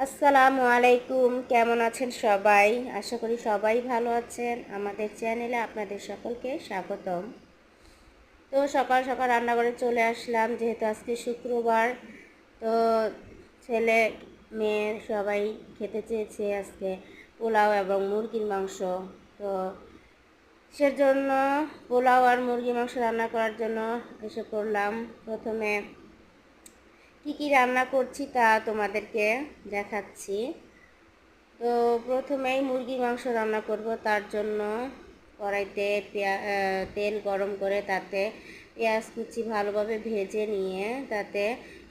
আসসালামু আলাইকুম। কেমন আছেন সবাই? আশা করি সবাই ভালো আছেন। আমাদের চ্যানেলে আপনাদের সকলকে স্বাগতম। তো সকাল সকাল রান্নাঘরে চলে আসলাম, যেহেতু আজকে শুক্রবার। তো ছেলে মেয়ে সবাই খেতে চেয়েছে আজকে পোলাও এবং মুরগির মাংস। তো সেজন্য পোলাও আর মুরগির মাংস রান্না করার জন্য এসে পড়লাম। প্রথমে কি রান্না করছি তা তোমাদেরকে দেখাচ্ছি। তো প্রথমেই মুরগির মাংস রান্না করব, তার জন্য কড়াইতে তেল গরম করে তাতে পেঁয়াজ কুচি ভালোভাবে ভেজে নিয়ে তাতে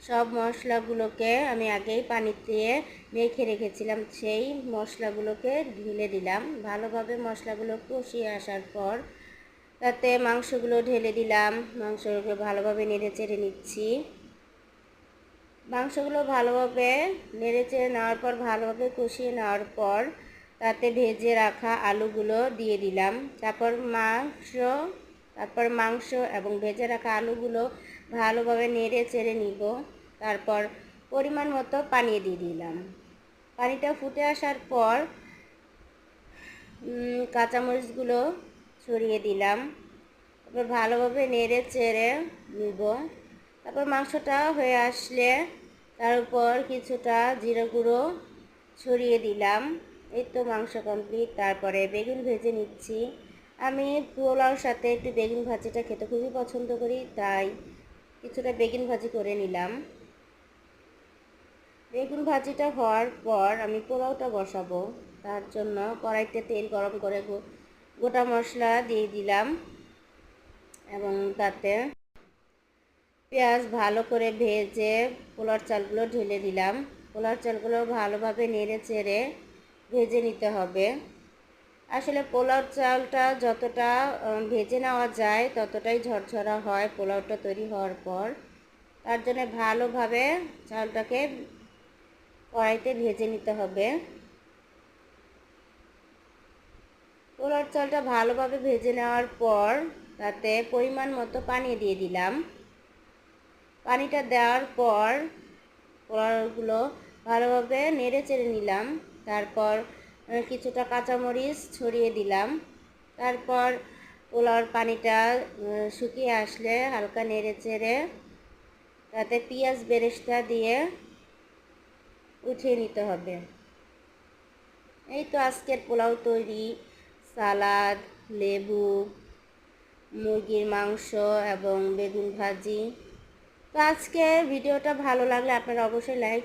সব মশলাগুলোকে আমি আগেই পানি দিয়ে মেখে রেখেছিলাম, সেই মশলাগুলোকে ঢেলে দিলাম। ভালোভাবে মশলাগুলো কষিয়ে আসার পর তাতে মাংসগুলো ঢেলে দিলাম। মাংসগুলো ভালোভাবে নেড়ে চেড়ে নিচ্ছি। মাংসগুলো ভালোভাবে নেড়েচেড়ে নেওয়ার পর, ভালোভাবে কষিয়ে নেওয়ার পর তাতে ভেজে রাখা আলুগুলো দিয়ে দিলাম। তারপর মাংস এবং ভেজে রাখা আলুগুলো ভালোভাবে নেড়ে চেড়ে নিব। তারপর পরিমাণ মতো পানি দিয়ে দিলাম। পানিটা ফুটে আসার পর কাঁচামরিচগুলো ছড়িয়ে দিলাম। তারপর ভালোভাবে নেড়ে চেড়ে নিব। তারপর মাংসটা হয়ে আসলে তার উপর কিছুটা জিরা গুঁড়ো ছড়িয়ে দিলাম। এই তো মাংস কমপ্লিট। তারপরে বেগুন ভেজে নিচ্ছি। আমি পোলাওর সাথে একটু বেগুন ভাজিটা খেতে খুবই পছন্দ করি, তাই কিছুটা বেগুন ভাজি করে নিলাম। বেগুন ভাজিটা হওয়ার পর আমি পোলাওটা বসাবো। তার জন্য কড়াইতে তেল গরম করে গোটা মশলা দিয়ে দিলাম এবং তাতে পেঁয়াজ ভালো করে ভেজে পোলার চালগুলো ঢেলে দিলাম। পোলার চালগুলো ভালোভাবে নেড়ে চেড়ে ভেজে নিতে হবে। আসলে পোলাও চালটা যতটা ভেজে নেওয়া যায় ততটাই ঝরঝরা হয় পোলাওটা তৈরি হওয়ার পর। তার জন্য ভালোভাবে চালটাকে কড়াইতে ভেজে নিতে হবে। পোলার চালটা ভালোভাবে ভেজে নেওয়ার পর তাতে পরিমাণ মতো পানি দিয়ে দিলাম। পানিটা দেওয়ার পর পোলাওগুলো ভালোভাবে নেড়ে চেড়ে নিলাম। তারপর কিছুটা কাঁচামরিচ ছড়িয়ে দিলাম। তারপর পোলাওর পানিটা শুকিয়ে আসলে হালকা নেড়ে চেড়ে তাতে পেঁয়াজ বেরেস্তা দিয়ে উঠিয়ে নিতে হবে। এই তো আজকের পোলাও তৈরি। সালাদ, লেবু, মুরগির মাংস এবং বেগুন ভাজি। তো আজকে ভিডিওটা ভালো লাগলে আপনারা অবশ্যই লাইক